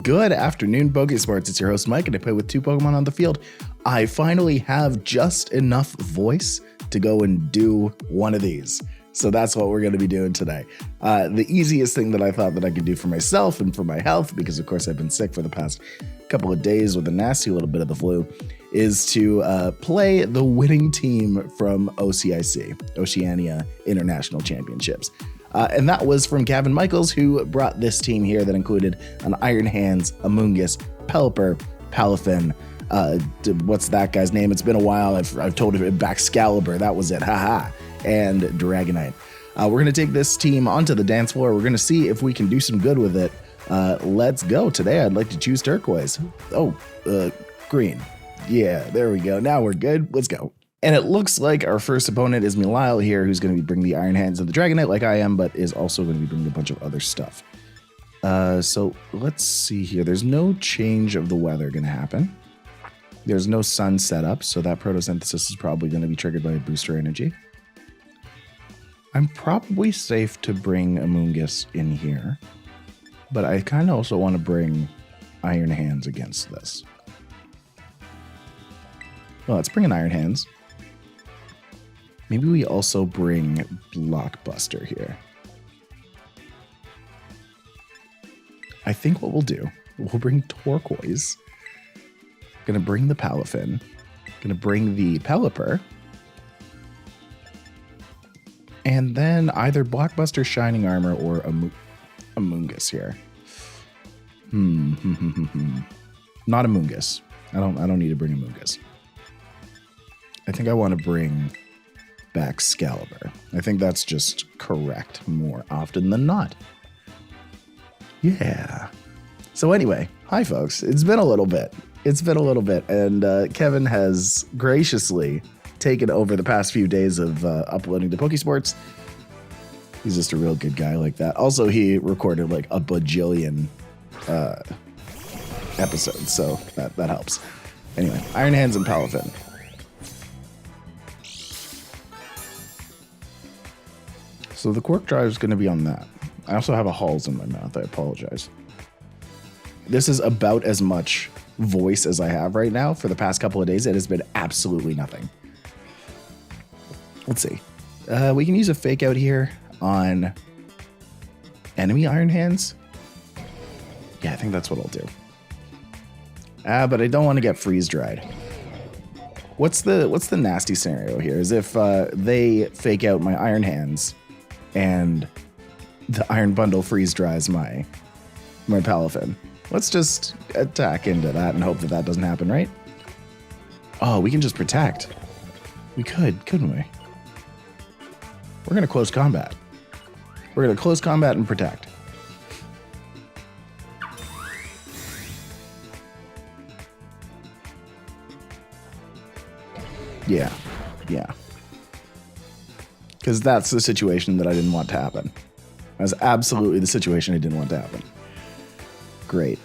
Good afternoon, Pokesports. It's your host, Mike, and I play with two Pokemon on the field. I finally have just enough voice to go and do one of these. So that's what we're going to be doing today. The easiest thing that I thought that I could do for myself and for my health, because of course I've been sick for the past couple of days with a nasty little bit of the flu, is to play the winning team from OCIC, Oceania International Championships. And that was from Gavin Michaels, who brought this team here that included an Iron Hands, Amoonguss, Pelipper, Palafin, what's that guy's name? It's been a while. I've told him Excalibur. That was it. Haha. And Dragonite. We're going to take this team onto the dance floor. We're going to see if we can do some good with it. Let's go. Today, I'd like to choose turquoise. Oh, green. Yeah, there we go. Now we're good. Let's go. And it looks like our first opponent is Milile here, who's going to be bringing the Iron Hands and the Dragonite like I am, but is also going to be bringing a bunch of other stuff. So let's see here. There's no change of the weather going to happen. There's no sun set up, so that photosynthesis is probably going to be triggered by a booster energy. I'm probably safe to bring Amoonguss in here, but I kind of also want to bring Iron Hands against this. Well, let's bring an Iron Hands. Maybe we also bring Blockbuster here. I think what we'll do, we'll bring Turquoise. Gonna bring the Palafin. Gonna bring the Pelipper. And then either Blockbuster, Shining Armor, or Amoonguss here. Not Amoonguss. I don't need to bring Amoonguss. I think I want to bring back Excalibur. I think that's just correct more often than not. Yeah. So anyway, hi folks. It's been a little bit. And Kevin has graciously taken over the past few days of uploading to Pokesports. He's just a real good guy like that. Also, he recorded like a bajillion episodes, so that helps. Anyway, Iron Hands and Palafin. So the Quark drive is going to be on that. I also have a Halls in my mouth. I apologize. This is about as much voice as I have right now. For the past couple of days, it has been absolutely nothing. Let's see. We can use a fake out here on enemy Iron Hands. Yeah, I think that's what I'll do. But I don't want to get freeze dried. What's the nasty scenario here? Is if they fake out my Iron Hands and the Iron Bundle freeze dries my Palafin. Let's just attack into that and hope that that doesn't happen, right? Oh, we can just protect. We could, couldn't we? We're going to close combat. We're going to close combat and protect. Yeah. Because that's the situation that I didn't want to happen. That's absolutely the situation I didn't want to happen. Great.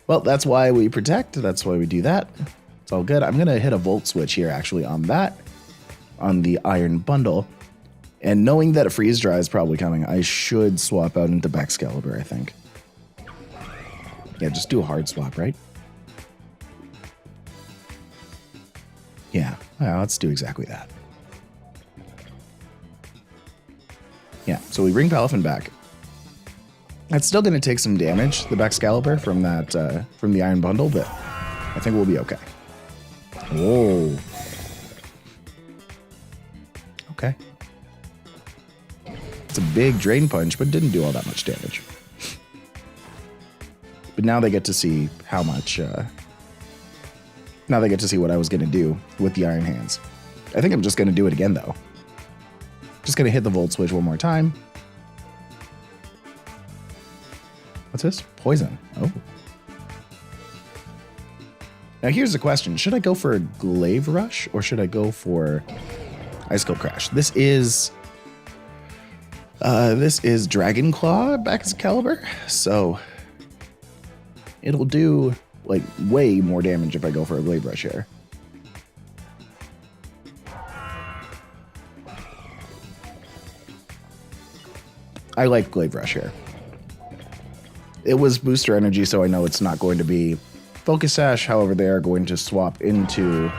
Well, that's why we protect. That's why we do that. It's all good. I'm going to hit a Volt Switch here, actually, on that. On the Iron Bundle. And knowing that a Freeze Dry is probably coming, I should swap out into Excalibur, I think. Yeah, just do a hard swap, right? Yeah, well, let's do exactly that. Yeah, so we bring Palafin back. It's still going to take some damage, the Excalibur, from that from the Iron Bundle, but I think we'll be okay. Whoa. Okay. It's a big Drain Punch, but didn't do all that much damage. But now they get to see how much... now they get to see what I was going to do with the Iron Hands. I think I'm just going to do it again, though. Just going to hit the Volt Switch one more time. What's this? Poison. Oh. Now here's the question. Should I go for a Glaive Rush or should I go for Ice Cold Crash? This is Dragon Claw Excalibur, so it'll do like way more damage if I go for a Glaive Rush here. I like Glaive Rush here. It was booster energy, so I know it's not going to be Focus Sash. However, they are going to swap into...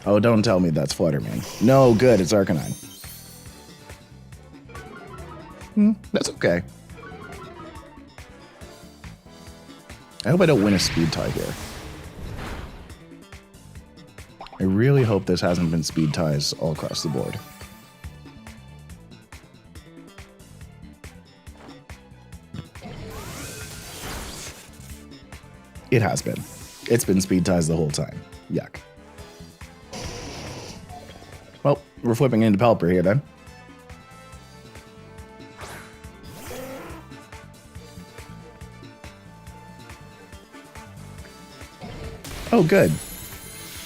Oh, don't tell me that's Fluttermane. No, good, it's Arcanine. That's okay. I hope I don't win a speed tie here. I really hope this hasn't been speed ties all across the board. It has been. It's been speed ties the whole time. Yuck. Well, we're flipping into Pelipper here then. Oh, good.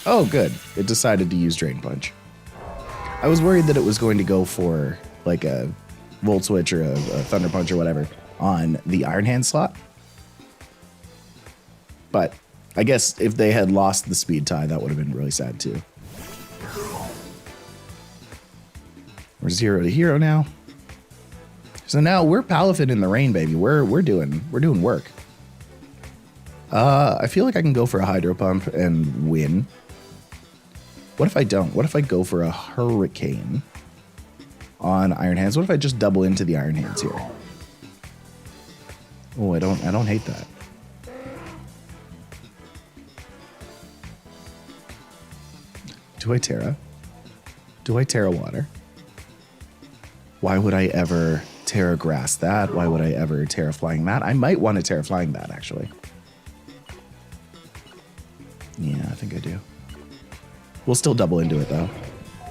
Oh, good. It decided to use Drain Punch. I was worried that it was going to go for like a Volt Switch or a Thunder Punch or whatever on the Iron Hand slot. But I guess if they had lost the speed tie, that would have been really sad too. We're 0 to hero now. So now we're Palafin in the rain, baby. We're doing work. I feel like I can go for a Hydro Pump and win. What if I don't? What if I go for a Hurricane on Iron Hands? What if I just double into the Iron Hands here? Oh, I don't hate that. Do I Tera? Do I Tera Water? Why would I ever Tera Grass that? Why would I ever Tera Flying that? I might want to Tera Flying that, actually. Yeah, I think I do. We'll still double into it, though.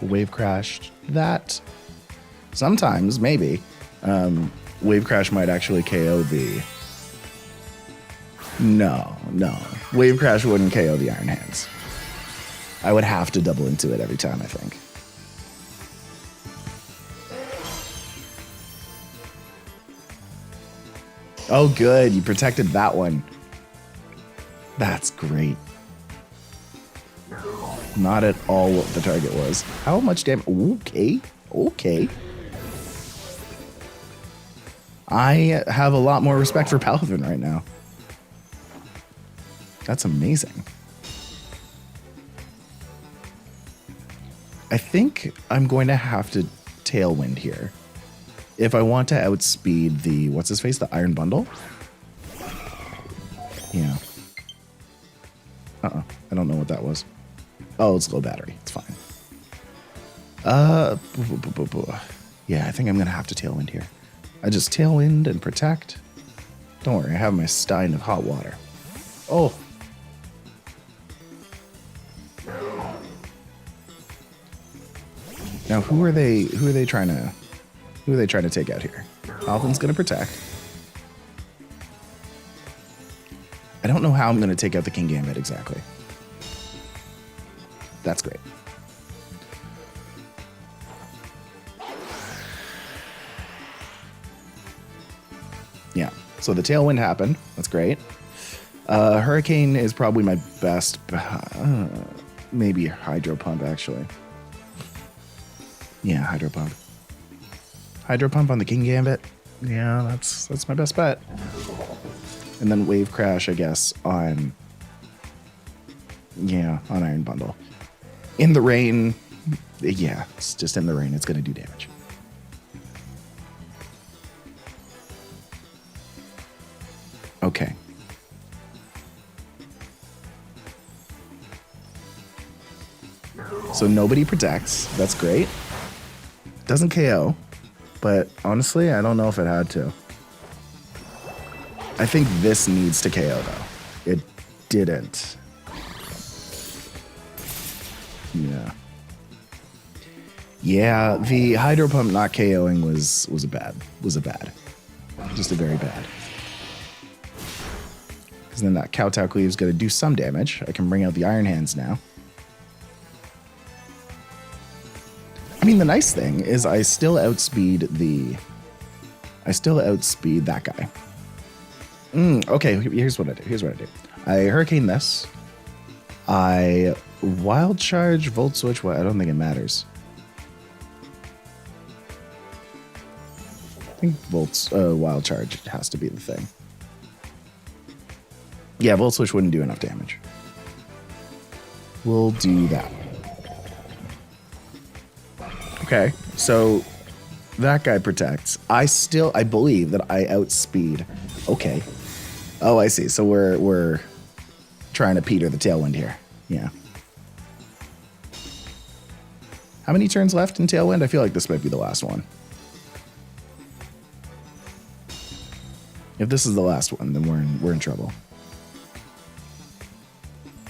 Wave Crash that. Sometimes, maybe. Wave Crash might actually KO the... No. Wave Crash wouldn't KO the Iron Hands. I would have to double into it every time, I think. Oh, good. You protected that one. That's great. Not at all what the target was. How much damage? Okay. I have a lot more respect for Palafin right now. That's amazing. I think I'm going to have to Tailwind here if I want to outspeed the, what's his face, the Iron Bundle. Yeah. I don't know what that was. Oh, it's low battery. It's fine. Yeah, I think I'm going to have to Tailwind here. I just Tailwind and protect. Don't worry, I have my stein of hot water. Oh. Now, who are they trying to take out here? Alvin's going to protect. I don't know how I'm going to take out the King Gambit exactly. That's great. Yeah, so the Tailwind happened. That's great. Hurricane is probably my best. Maybe Hydro Pump, actually. Yeah, Hydro Pump. Hydro Pump on the King Gambit. Yeah, that's my best bet. And then Wave Crash, I guess, on Iron Bundle. In the rain, yeah, it's just in the rain. It's going to do damage. Okay. So nobody protects. That's great. Doesn't KO, but honestly, I don't know if it had to. I think this needs to KO, though. It didn't. Yeah. Yeah, the Hydro Pump not KOing was a bad. Just a very bad. Because then that Kowtow Cleave is going to do some damage. I can bring out the Iron Hands now. I mean, the nice thing is I still outspeed that guy. Okay, here's what I do. I Hurricane this. I Wild Charge, Volt Switch. Well, I don't think it matters. I think Wild Charge has to be the thing. Yeah, Volt Switch wouldn't do enough damage. We'll do that. Okay, so that guy protects. I believe that I outspeed. Okay. Oh, I see. So we're trying to Peter the Tailwind here. Yeah. How many turns left in Tailwind? I feel like this might be the last one. If this is the last one, then we're in trouble.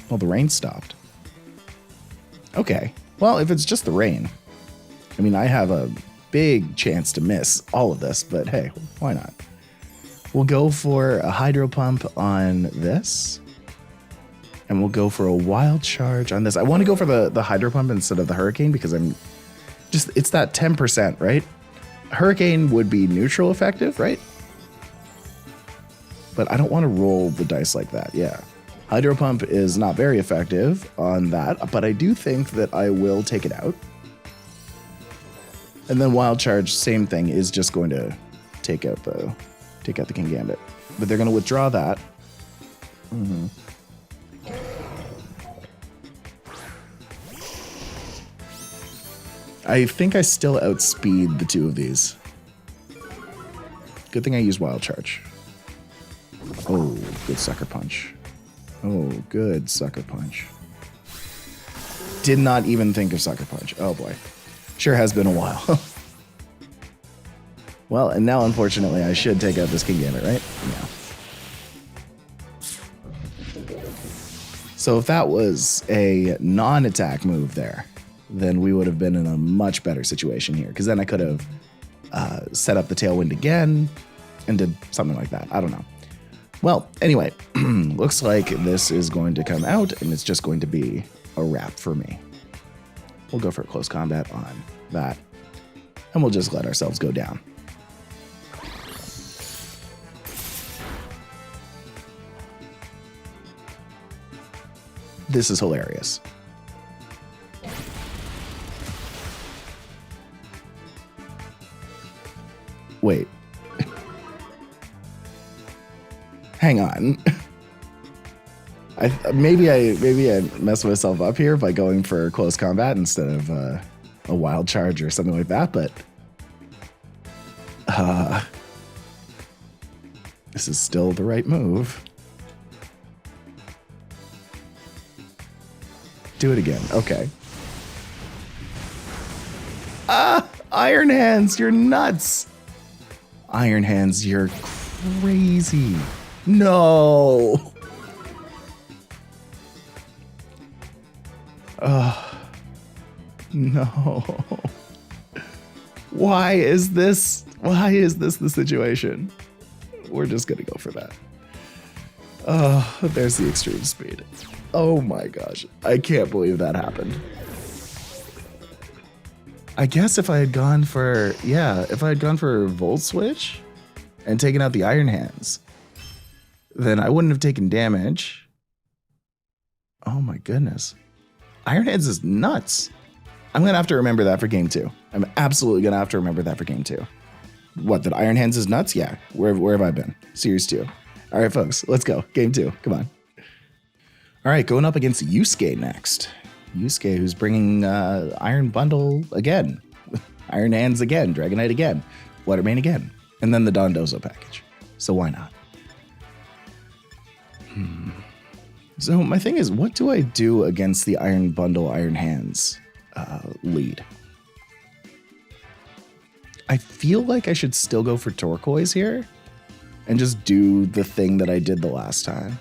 Well, the rain stopped. Okay. Well, if it's just the rain, I mean, I have a big chance to miss all of this, but hey, why not? We'll go for a Hydro Pump on this. And we'll go for a Wild Charge on this. I want to go for the Hydro Pump instead of the Hurricane because it's that 10%, right? Hurricane would be neutral effective, right? But I don't want to roll the dice like that, yeah. Hydro Pump is not very effective on that, but I do think that I will take it out. And then Wild Charge, same thing, is just going to take out the Kingambit. But they're going to withdraw that. Mm-hmm. I think I still outspeed the two of these. Good thing I used Wild Charge. Oh, good Sucker Punch. Oh, good Sucker Punch. Did not even think of Sucker Punch. Oh boy. Sure has been a while. Well, and now unfortunately I should take out this Kingambit, right? Yeah. So if that was a non-attack move there, then we would have been in a much better situation here. Because then I could have set up the Tailwind again and did something like that. I don't know. Well, anyway, looks like this is going to come out and it's just going to be a wrap for me. We'll go for a close combat on that. And we'll just let ourselves go down. This is hilarious. Wait. Hang on. Maybe I messed myself up here by going for close combat instead of a Wild Charge or something like that, but this is still the right move. Do it again. Okay. Iron Hands, you're nuts. Iron Hands, you're crazy. No. No. Why is this the situation? We're just gonna go for that. Oh, there's the extreme speed. Oh my gosh. I can't believe that happened. I guess if I had gone for, Volt Switch and taken out the Iron Hands, then I wouldn't have taken damage. Oh my goodness. Iron Hands is nuts. I'm going to have to remember that for game 2. I'm absolutely going to have to remember that for game 2. What, that Iron Hands is nuts? Yeah. Where have I been? Series 2. All right, folks, let's go. Game 2. Come on. All right, going up against Yusuke next. Yusuke, who's bringing Iron Bundle again. Iron Hands again. Dragonite again. Watermane again. And then the Dondozo package. So why not? So my thing is, what do I do against the Iron Bundle, Iron Hands lead? I feel like I should still go for Turquoise here and just do the thing that I did the last time.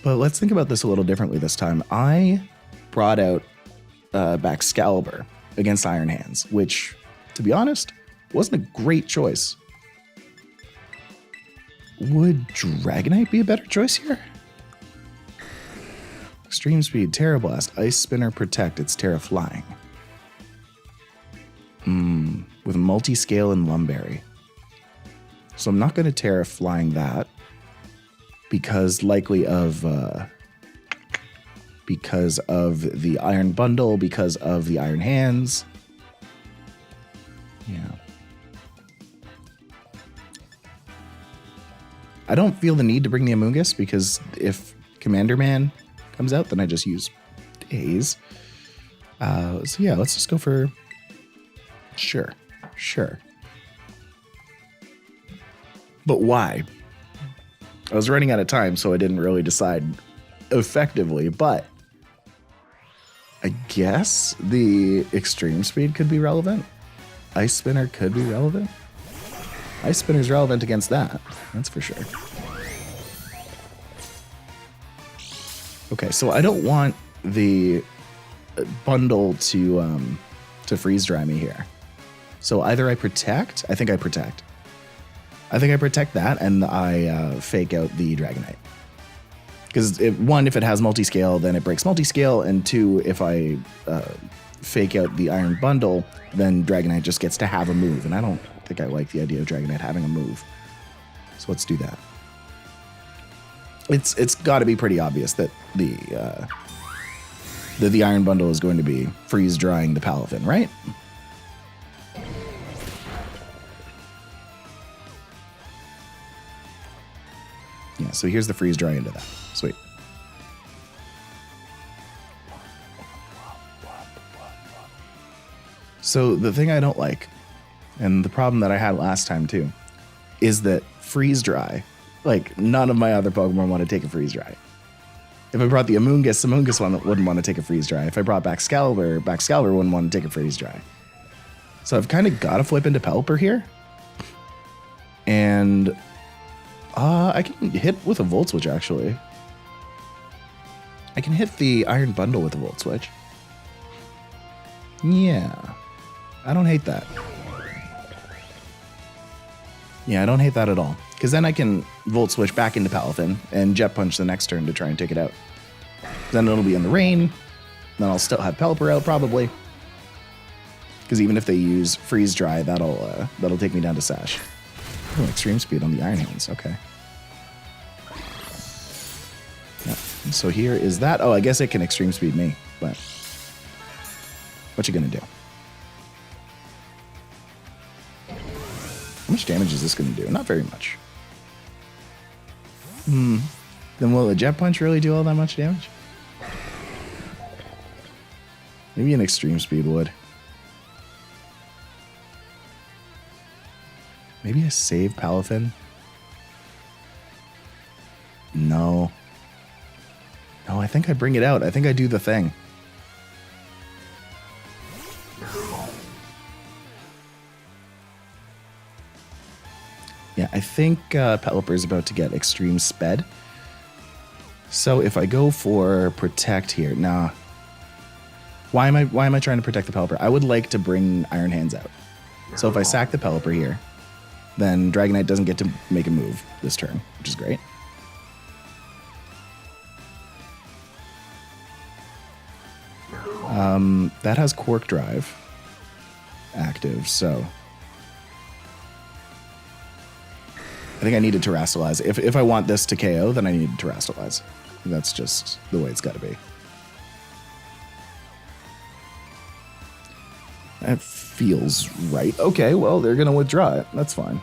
But let's think about this a little differently this time. I brought out Baxcalibur against Iron Hands, which, to be honest, wasn't a great choice. Would Dragonite be a better choice here? Extreme Speed, Tera Blast, Ice Spinner, Protect. It's Tera Flying. With Multiscale and Lumberry. So I'm not going to Tera Flying that. Because of the Iron Bundle, because of the Iron Hands. Yeah. I don't feel the need to bring the Amoonguss because if Commander Man comes out, then I just use Daze. So yeah, let's just go for... Sure. But why? I was running out of time, so I didn't really decide effectively, but I guess the extreme speed could be relevant. Ice Spinner could be relevant. Ice Spinner's relevant against that, that's for sure. Okay, so I don't want the bundle to freeze dry me here. So either I protect, I think I protect that, and I fake out the Dragonite. Because one, if it has multi-scale, then it breaks multi-scale, and two, if I fake out the Iron Bundle, then Dragonite just gets to have a move, and I don't think I like the idea of Dragonite having a move. So let's do that. It's got to be pretty obvious that the Iron Bundle is going to be freeze drying the Palafin, right? Yeah, so here's the freeze dry into that. Sweet. So the thing I don't like, and the problem that I had last time too, is that freeze dry, like none of my other Pokemon want to take a freeze dry. If I brought the Amoonguss wouldn't want to take a freeze dry. If I brought back Excalibur wouldn't want to take a freeze dry. So I've kind of got to flip into Pelipper here. And I can hit with a Volt Switch, actually. I can hit the Iron Bundle with a Volt Switch. Yeah. I don't hate that. Yeah, I don't hate that at all. Because then I can Volt Switch back into Palafin and Jet Punch the next turn to try and take it out. Then it'll be in the rain. Then I'll still have Pelipper out, probably. Because even if they use Freeze Dry, that'll take me down to Sash. Oh, extreme speed on the Iron Hands. Okay. Yep. So here is that. Oh, I guess it can extreme speed me, but what you gonna do? How much damage is this gonna do? Not very much. Then will a Jet Punch really do all that much damage? Maybe an extreme speed would. Maybe I save Palafin? No. No, I think I bring it out. I think I do the thing. Yeah, I think Pelipper is about to get extreme sped. So if I go for protect here, nah. Why am I trying to protect the Pelipper? I would like to bring Iron Hands out. So if I sack the Pelipper here, then Dragonite doesn't get to make a move this turn, which is great. That has Quark Drive active, so I think I need to Terrastalize. If I want this to KO, then I need to Terrastalize. That's just the way it's got to be. That feels right. Okay, well, they're going to withdraw it. That's fine.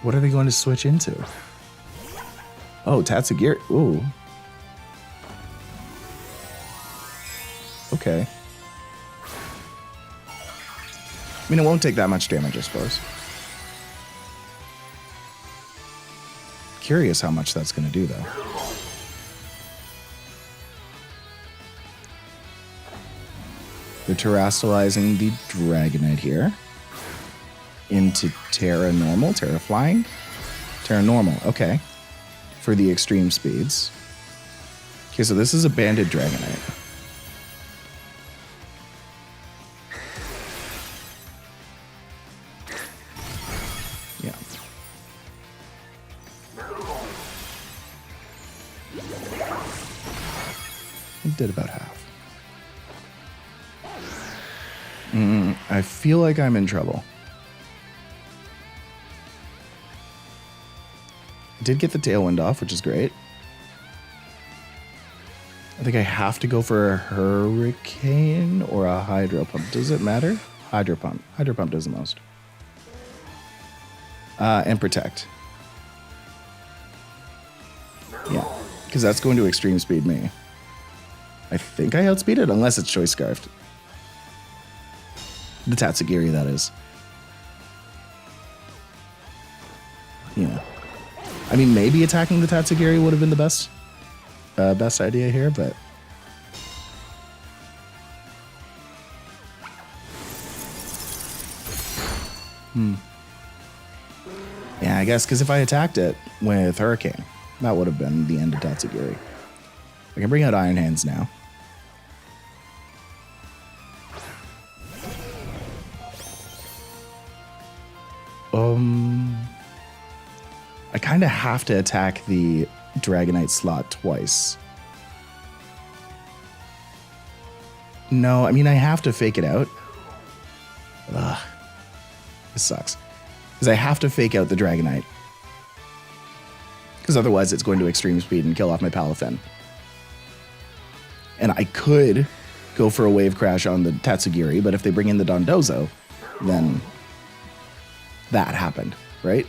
What are they going to switch into? Oh, Tatsugiri. Ooh. Okay. I mean, it won't take that much damage, I suppose. Curious how much that's going to do, though. They're Terrastalizing the Dragonite here. Into Tera Normal, Tera Flying. Tera Normal, okay. For the extreme speeds. Okay, so this is a Banded Dragonite. Yeah. It did about half. I feel like I'm in trouble. I did get the Tailwind off, which is great. I think I have to go for a Hurricane or a Hydro Pump. Does it matter? Hydro Pump. Hydro Pump does the most. And Protect. Yeah, because that's going to extreme speed me. I think I outspeed it, unless it's Choice Scarfed. The Tatsugiri, that is. Yeah. I mean, maybe attacking the Tatsugiri would have been the best idea here, but... Yeah, I guess, because if I attacked it with Hurricane, that would have been the end of Tatsugiri. I can bring out Iron Hands now. I kind of have to attack the Dragonite slot twice. No, I mean, I have to fake it out. Ugh. This sucks. Because I have to fake out the Dragonite. Because otherwise it's going to extreme speed and kill off my Palafin. And I could go for a Wave Crash on the Tatsugiri, but if they bring in the Dondozo, then that happened, right?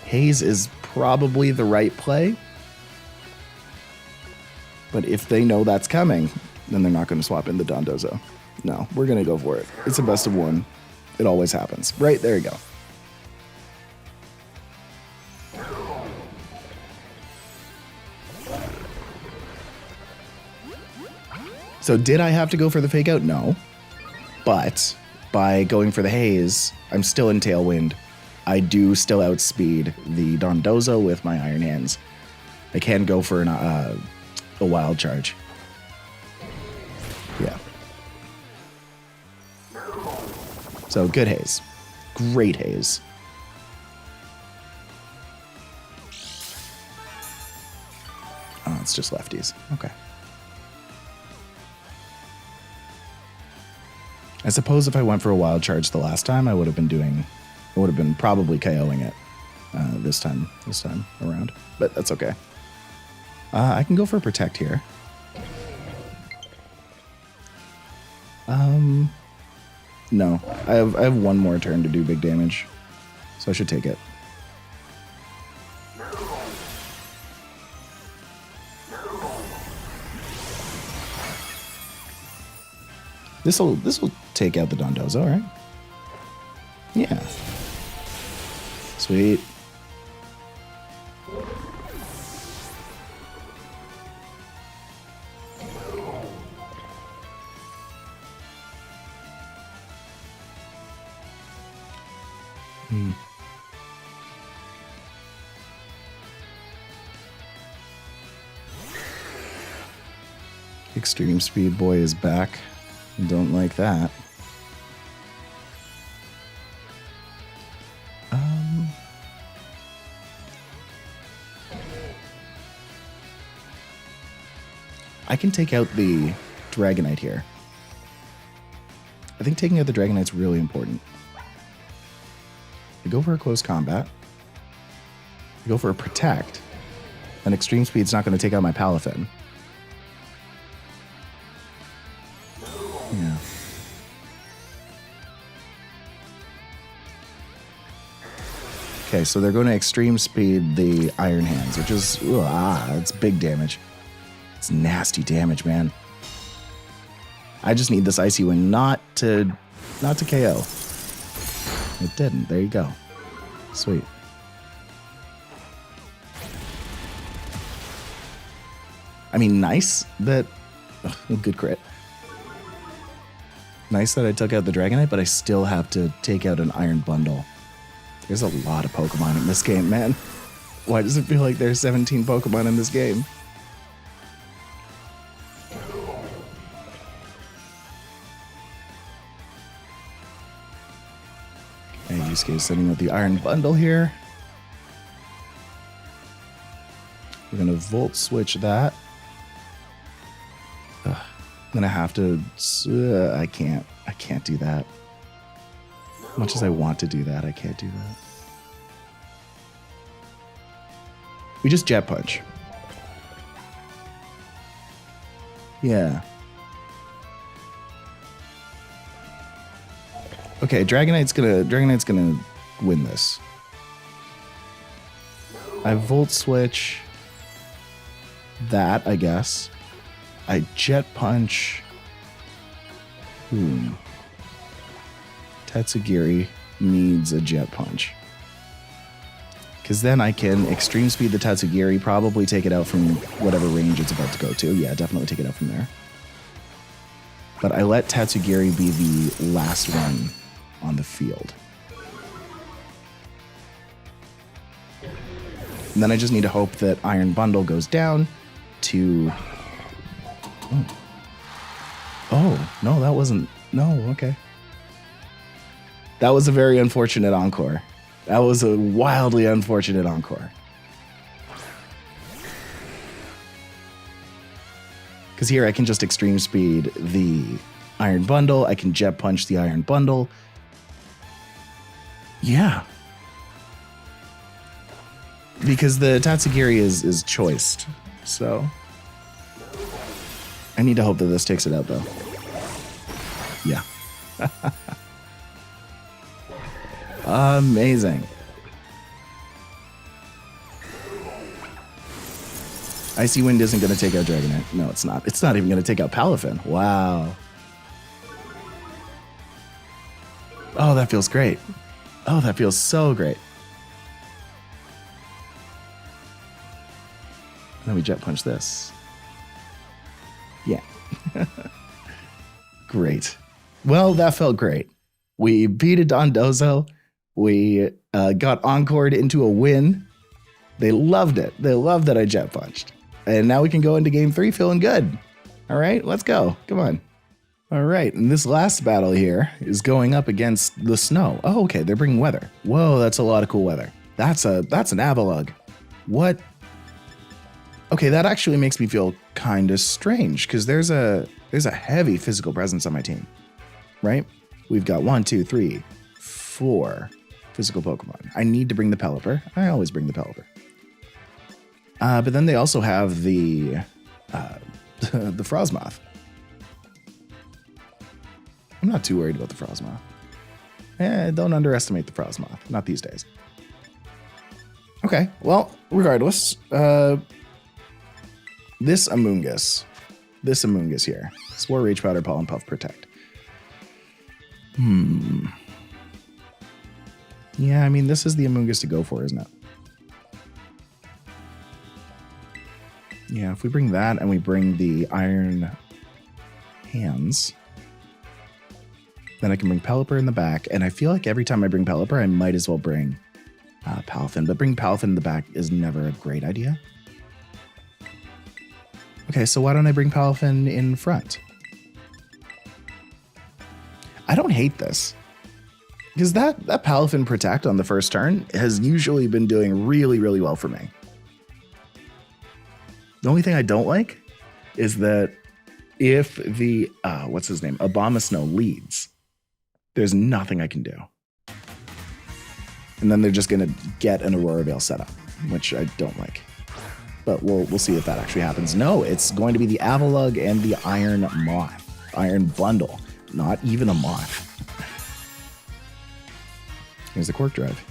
Haze is probably the right play. But if they know that's coming, then they're not going to swap in the Dondozo. No, we're going to go for it. It's a best of one. It always happens. Right, there you go. So did I have to go for the fake out? No. But by going for the Haze, I'm still in Tailwind. I do still outspeed the Dondozo with my Iron Hands. I can go for a Wild Charge. Yeah. So good Haze. Great Haze. Oh, it's just lefties. Okay. I suppose if I went for a Wild Charge the last time, I would have been probably KOing it this time around. But that's okay. I can go for a Protect here. No, I have one more turn to do big damage, so I should take it. This'll take out the Dondozo, right? Yeah. Sweet. Extreme Speed Boy is back. Don't like that. I can take out the Dragonite here. I think taking out the Dragonite's really important. I go for a close combat. I go for a Protect. And Extreme Speed's not going to take out my Palafin. Yeah. Okay, so they're going to Extreme Speed the Iron Hands, which is, it's big damage. It's nasty damage, man. I just need this Icy Wind not to KO. It didn't. There you go. Sweet. I mean, nice that... good crit. Nice that I took out the Dragonite, but I still have to take out an Iron Bundle. There's a lot of Pokemon in this game, man. Why does it feel like there's 17 Pokemon in this game? Yusuke sitting with the Iron Bundle here. We're going to Volt Switch that. I'm going to have to... I can't do that. As much as I want to do that, I can't do that. We just Jet Punch. Yeah. Okay, Dragonite's gonna win this. I Volt Switch that, I guess. I Jet Punch. Tatsugiri needs a Jet Punch. Because then I can Extreme Speed the Tatsugiri, probably take it out from whatever range it's about to go to. Yeah, definitely take it out from there. But I let Tatsugiri be the last one on the field. And then I just need to hope that Iron Bundle goes down to... Oh, no, that wasn't... No, okay. That was a very unfortunate Encore. That was a wildly unfortunate Encore. Because here I can just Extreme Speed the Iron Bundle. I can Jet Punch the Iron Bundle. Yeah. Because the Tatsugiri is choiced. So I need to hope that this takes it out, though. Yeah. Amazing. Icy Wind isn't going to take out Dragonite. No, it's not. It's not even going to take out Palafin. Wow. Oh, that feels great. Oh, that feels so great. Then we Jet Punch this. Yeah. Great. Well, that felt great. We beat a Dondozo. We got encored into a win. They loved it. They loved that I Jet Punched. And now we can go into game 3 feeling good. All right, let's go. Come on. All right, and this last battle here is going up against the snow. Oh, okay, they're bringing weather. Whoa, that's a lot of cool weather. That's an Avalugg. What? Okay, that actually makes me feel kind of strange because there's a heavy physical presence on my team, right? We've got 1, 2, 3, 4 physical Pokemon. I need to bring the Pelipper. I always bring the Pelipper. But then they also have the Frosmoth. I'm not too worried about the Frosmoth. Don't underestimate the Frosmoth. Not these days. Okay, well, regardless, this Amoonguss here. Spore, Rage Powder, Pollen Puff, Protect. Yeah, I mean, this is the Amoonguss to go for, isn't it? Yeah, if we bring that and we bring the Iron Hands, then I can bring Pelipper in the back. And I feel like every time I bring Pelipper, I might as well bring Palafin. But bringing Palafin in the back is never a great idea. Okay, so why don't I bring Palafin in front? I don't hate this. Because that Palafin Protect on the first turn has usually been doing really, really well for me. The only thing I don't like is that if the, what's his name, Abomasnow leads, there's nothing I can do. And then they're just going to get an Aurora Veil setup, which I don't like. But we'll see if that actually happens. No, it's going to be the Avalugg and the Iron Moth. Iron Bundle, not even a moth. Here's the Quark Drive.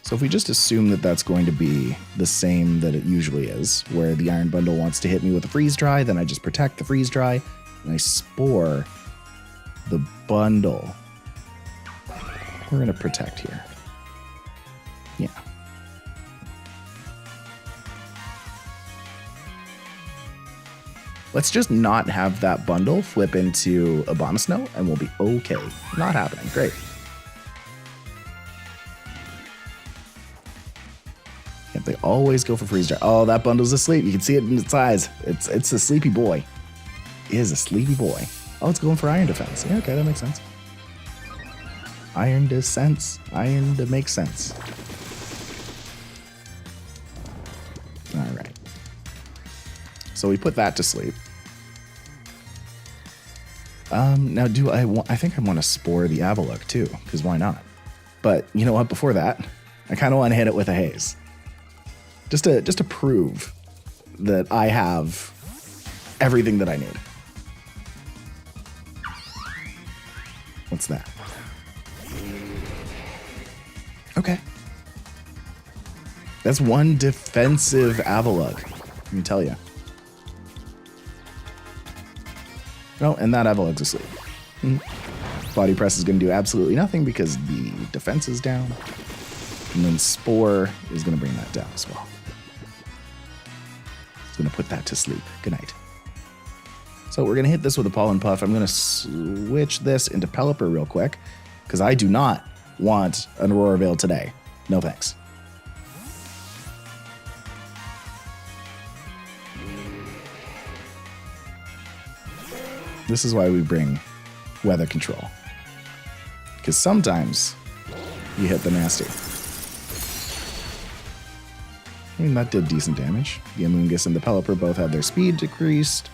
So if we just assume that that's going to be the same that it usually is, where the Iron Bundle wants to hit me with a Freeze Dry, then I just protect the Freeze Dry, and I Spore the Bundle. We're going to protect here. Yeah. Let's just not have that bundle flip into Abomasnow, and we'll be okay. Not happening. Great. Yep, they always go for Freeze Dry. Oh, that bundle's asleep. You can see it in its eyes. It's a sleepy boy. It is a sleepy boy. Oh, it's going for Iron Defense. Yeah, okay, that makes sense. Iron to sense. Iron to make sense. All right. So we put that to sleep. Now I think I want to Spore the Avalugg too, because why not? But you know what? Before that, I kind of want to hit it with a Haze. Just to prove that I have everything that I need. What's that? Okay. That's one defensive Avalugg, let me tell you. Oh, and that Avalugg's asleep. Body Press is going to do absolutely nothing because the defense is down. And then Spore is going to bring that down as well. It's going to put that to sleep. Good night. So we're going to hit this with a Pollen Puff. I'm going to switch this into Pelipper real quick because I do not want an Aurora Veil today. No thanks. This is why we bring Weather Control. Because sometimes you hit the nasty. I mean, that did decent damage. The Amoonguss and the Pelipper both had their speed decreased.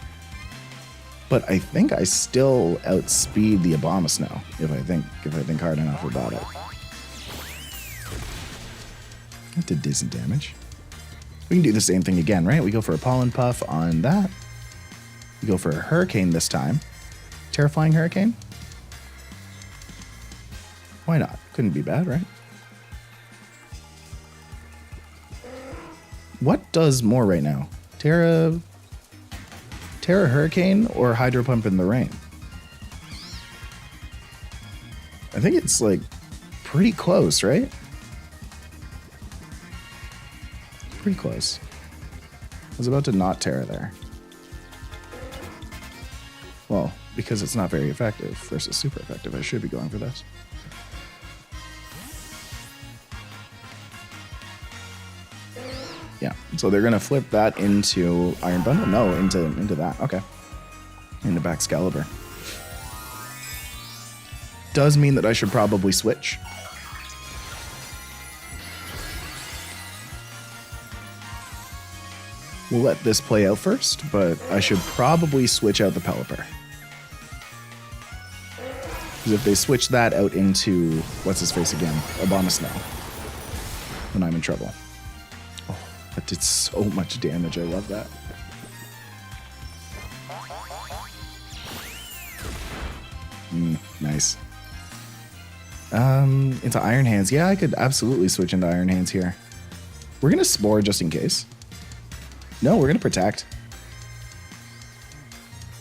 But I think I still outspeed the Abomasnow if I think hard enough about it. That did decent damage. We can do the same thing again, right? We go for a Pollen Puff on that. We go for a Hurricane this time. Terrifying Hurricane? Why not? Couldn't be bad, right? What does more right now? Tera Hurricane or Hydro Pump in the rain? I think it's like pretty close, right? Pretty close. I was about to not Tera there. Well, because it's not very effective versus super effective, I should be going for this. Yeah, so they're going to flip that into Iron Bundle? No, into that. Okay. Into Baxcalibur. Does mean that I should probably switch. We'll let this play out first, but I should probably switch out the Pelipper. Because if they switch that out into, what's his face again? Abomasnow. Then I'm in trouble. Oh, that did so much damage. I love that. Nice. Into Iron Hands. Yeah, I could absolutely switch into Iron Hands here. We're going to Spore just in case. No, we're going to Protect.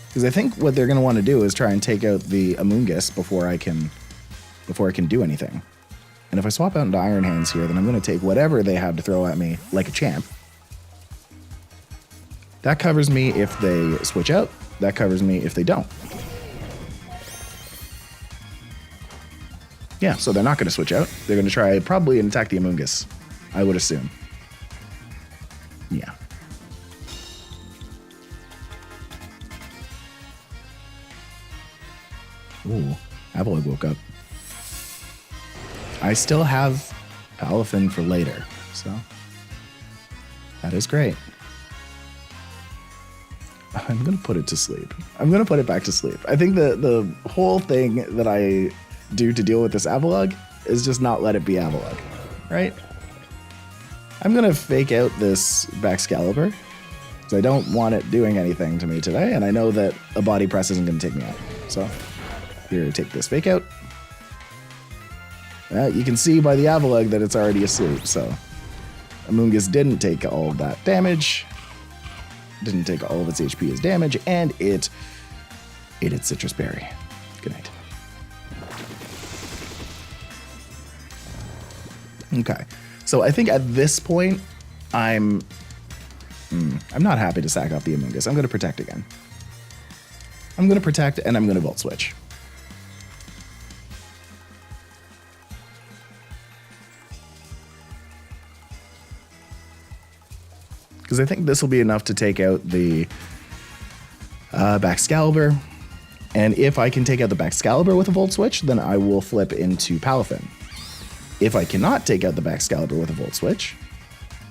Because I think what they're going to want to do is try and take out the Amoonguss before I can do anything. And if I swap out into Iron Hands here, then I'm going to take whatever they have to throw at me like a champ. That covers me if they switch out. That covers me if they don't. Yeah, so they're not going to switch out. They're going to try probably and attack the Amoonguss, I would assume. Yeah. Ooh, Avalugg woke up. I still have Palafin for later, so that is great. I'm going to put it to sleep. I'm going to put it back to sleep. I think the whole thing that I do to deal with this Avalugg is just not let it be Avalugg, right? I'm going to fake out this Baxcalibur because I don't want it doing anything to me today, and I know that a Body Press isn't going to take me out, so... Here, take this fake out. You can see by the Avalugg that it's already asleep, so Amoonguss didn't take all of that damage. Didn't take all of its HP as damage, and it ate its Sitrus Berry. Good night. Okay, so I think at this point, I'm not happy to sack off the Amoonguss. I'm going to Protect again. I'm going to Protect, and I'm going to Volt Switch. Because I think this will be enough to take out the Baxcalibur. And if I can take out the Baxcalibur with a Volt Switch, then I will flip into Palafin. If I cannot take out the Baxcalibur with a Volt Switch,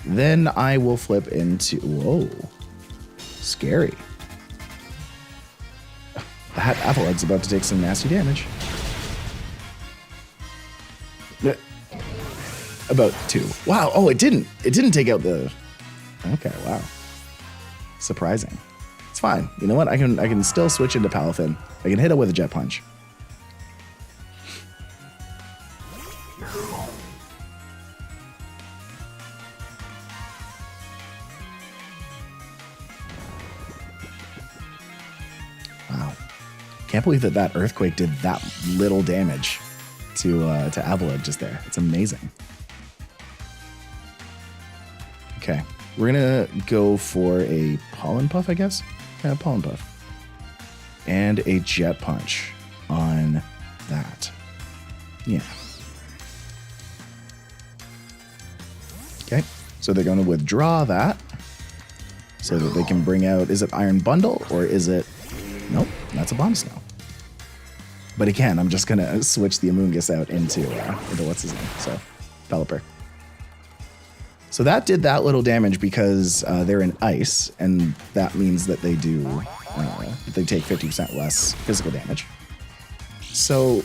then I will flip into... Whoa. Scary. That Avalugg's about to take some nasty damage. About 2. Wow. Oh, it didn't. It didn't take out the... Okay, wow. Surprising. It's fine. You know what? I can still switch into Palafin. I can hit it with a Jet Punch. Can't believe that earthquake did that little damage to Avalugg just there. It's amazing. Okay, we're gonna go for a Pollen Puff, I guess. Yeah, Pollen Puff. And a Jet Punch on that. Yeah. Okay, so they're going to withdraw that so that they can bring out, is it Iron Bundle or is it, nope, that's a Bomb Snow. But again, I'm just going to switch the Amoonguss out into what's his name, so Pelipper. So that did that little damage because they're in ice, and that means that they do, they take 50% less physical damage. So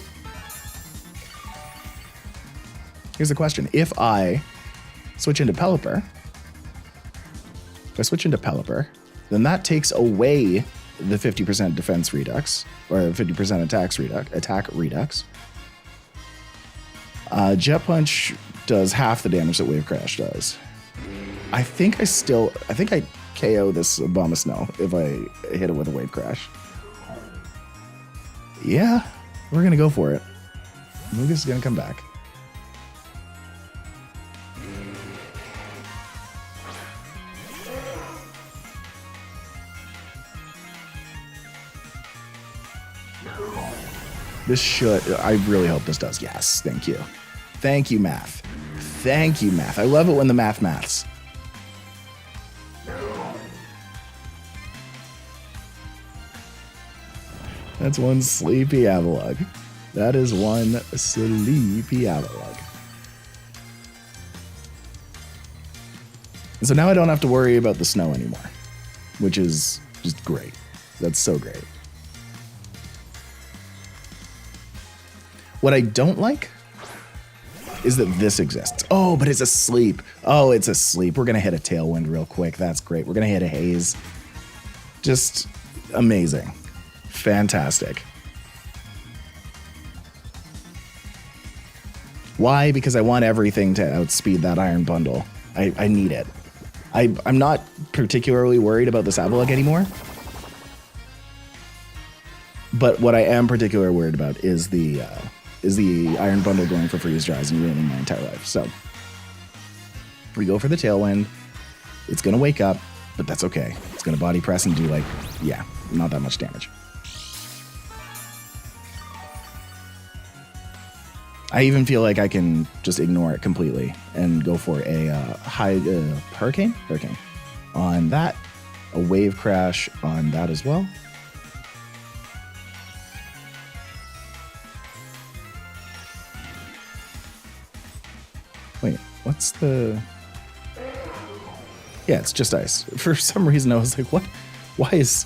here's the question. If I switch into Pelipper, then that takes away the 50% defense redux, or 50% attack redux. Jet Punch does half the damage that Wave Crash does. I think I KO this Bomb of Snow if I hit it with a Wave Crash. Yeah, we're gonna go for it. Amoonguss is gonna come back. This should, I really hope this does. Yes, thank you. Thank you, math. Thank you, math. I love it when the maths. That's one sleepy Avalugg. That is one sleepy Avalugg. And so now I don't have to worry about the snow anymore, which is just great. That's so great. What I don't like is that this exists. Oh, but it's asleep. Oh, it's asleep. We're going to hit a Tailwind real quick. That's great. We're going to hit a Haze. Just amazing. Fantastic. Why? Because I want everything to outspeed that Iron Bundle. I need it. I'm not particularly worried about this Avalugg anymore. But what I am particularly worried about is the Iron Bundle going for Freeze Dries and ruining my entire life. So we go for the Tailwind. It's going to wake up, but that's okay. It's going to body press and do like, yeah, not that much damage. I even feel like I can just ignore it completely and go for a Hurricane on that, a Wave Crash on that as well. Wait, what's the... Yeah, it's just ice. For some reason, I was like, what? Why is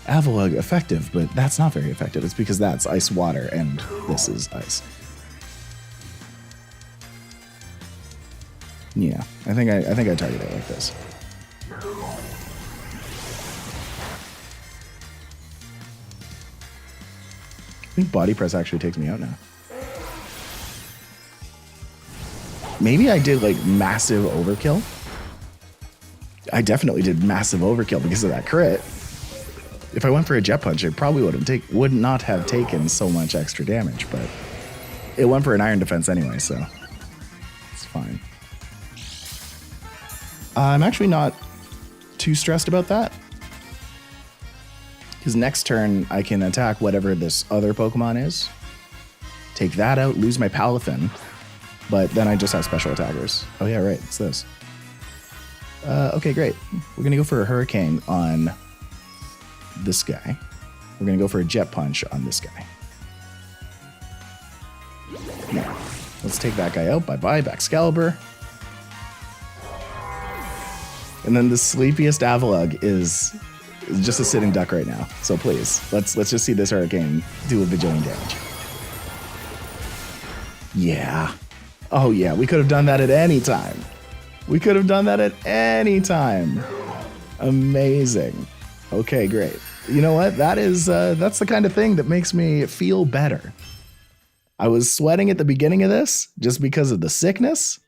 Avalugg effective? But that's not very effective. It's because that's ice water, and this is ice. Yeah, I think I target it like this. I think Body Press actually takes me out now. Maybe I did like massive overkill. I definitely did massive overkill because of that crit. If I went for a Jet Punch, it probably would not have taken so much extra damage, but it went for an Iron Defense anyway, so it's fine. I'm actually not too stressed about that, because next turn I can attack whatever this other Pokemon is, take that out, lose my Palafin, but then I just have special attackers. Oh yeah, right, it's this. Okay, great. We're gonna go for a Hurricane on this guy. We're gonna go for a Jet Punch on this guy. Now, let's take that guy out. Bye-bye, Excalibur. And then the sleepiest Avalugg is just a sitting duck right now. So please, let's just see this Hurricane do a bajillion damage. Yeah. Oh yeah, we could have done that at any time. We could have done that at any time. Amazing. Okay, great. You know what? That's the kind of thing that makes me feel better. I was sweating at the beginning of this just because of the sickness,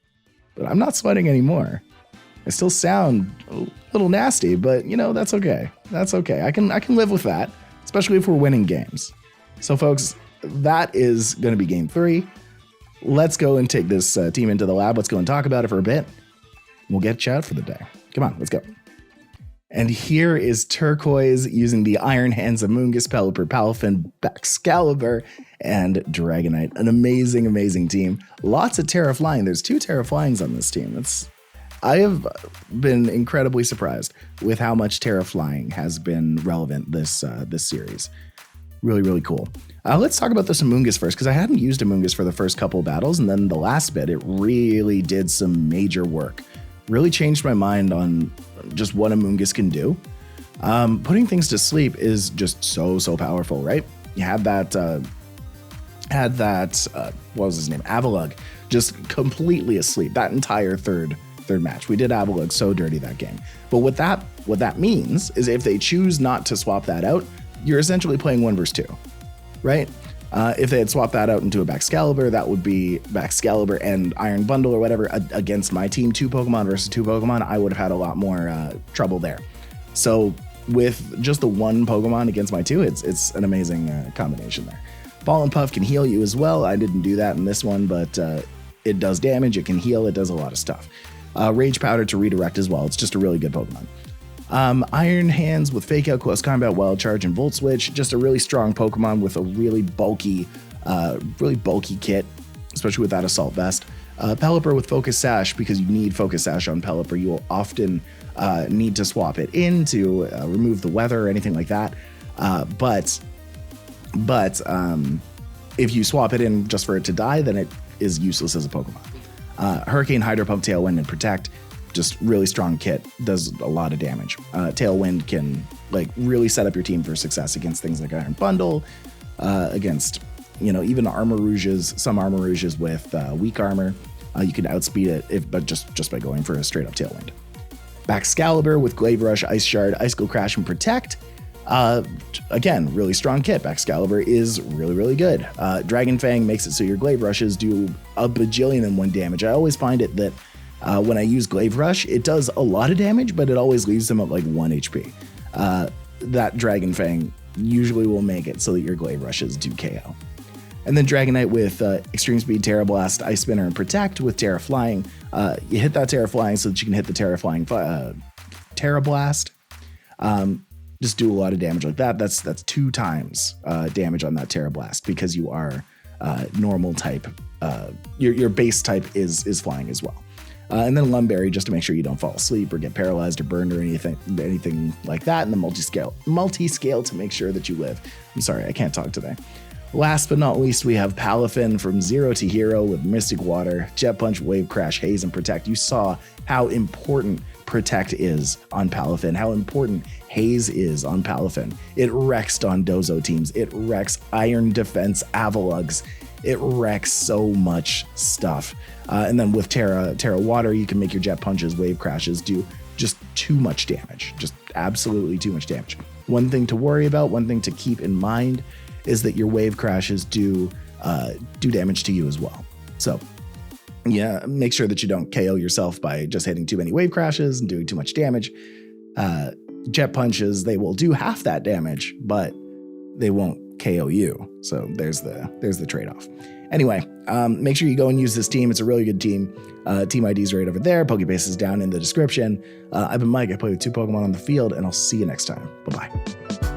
but I'm not sweating anymore. I still sound a little nasty, but you know, that's okay. That's okay. I can live with that, especially especially if we're winning games. So folks, that is going to be game 3. Let's go and take this team into the lab. Let's go and talk about it for a bit. We'll get you out for the day. Come on, let's go. And here is Turquoise using the Iron Hands of Amoonguss, Pelipper, Palafin, Excalibur, and Dragonite. An amazing, amazing team. Lots of Tera flying. There's 2 Tera flyings on this team. I have been incredibly surprised with how much Tera flying has been relevant this series. Really, really cool. Let's talk about this Amoonguss first, because I hadn't used Amoonguss for the first couple of battles, and then the last bit, it really did some major work. Really changed my mind on just what Amoonguss can do. Putting things to sleep is just so powerful, right? You had that, what was his name? Avalugg, just completely asleep that entire third match. We did Avalugg so dirty that game. But what that means is if they choose not to swap that out, you're essentially playing 1 versus 2, right? If they had swapped that out into a Baxcalibur, that would be Baxcalibur and Iron Bundle or whatever against my team, 2 Pokemon versus 2 Pokemon, I would have had a lot more trouble there. So with just the 1 Pokemon against my 2, it's an amazing combination there. Fallen Puff can heal you as well. I didn't do that in this one, but it does damage, it can heal, it does a lot of stuff. Rage Powder to redirect as well. It's just a really good Pokemon. Iron Hands with Fake Out, Close Combat, Wild Charge, and Volt Switch. Just a really strong Pokemon with a really bulky kit, especially with that Assault Vest. Pelipper with Focus Sash, because you need Focus Sash on Pelipper. You will often need to swap it in to remove the weather or anything like that. But if you swap it in just for it to die, then it is useless as a Pokemon. Hurricane, Hydro Pump, Tailwind, and Protect. Just really strong kit, does a lot of damage. Tailwind can really set up your team for success against things like Iron Bundle, against even Armor Rouges, some Armor Rouges with weak armor. You can outspeed it but just by going for a straight up Tailwind. Baxcalibur with Glaive Rush, Ice Shard, Icicle Crash, and Protect. Again, really strong kit. Baxcalibur is really good. Dragon Fang makes it so your Glaive Rushes do a bajillion and 1 damage. I always find it that when I use Glaive Rush, it does a lot of damage, but it always leaves them at 1 HP. That Dragon Fang usually will make it so that your Glaive Rushes do KO. And then Dragonite with Extreme Speed, Tera Blast, Ice Spinner, and Protect with Tera Flying. You hit that Tera Flying so that you can hit the Tera Flying Tera Blast. Just do a lot of damage like that. That's 2 times damage on that Tera Blast, because you are normal type. Your base type is flying as well. And then Lumberry, just to make sure you don't fall asleep or get paralyzed or burned or anything like that. And the multi-scale to make sure that you live. I'm sorry, I can't talk today. Last but not least, we have Palafin from 0 to Hero with Mystic Water, Jet Punch, Wave Crash, Haze, and Protect. You saw how important Protect is on Palafin, how important Haze is on Palafin. It wrecks on Dozo teams. It wrecks Iron Defense Avaluggs. It wrecks so much stuff. And then with Tera Water, you can make your Jet Punches, Wave Crashes do just too much damage. Just absolutely too much damage. One thing to worry about, one thing to keep in mind is that your Wave Crashes do damage to you as well. So yeah, make sure that you don't KO yourself by just hitting too many Wave Crashes and doing too much damage. Jet Punches, they will do half that damage, but they won't KO you. So there's the trade-off. Anyway, make sure you go and use this team. It's a really good team. Team ID is right over there. Pokepaste is down in the description. I've been Mike. I play with 2 Pokemon on the field, and I'll see you next time. Bye-bye.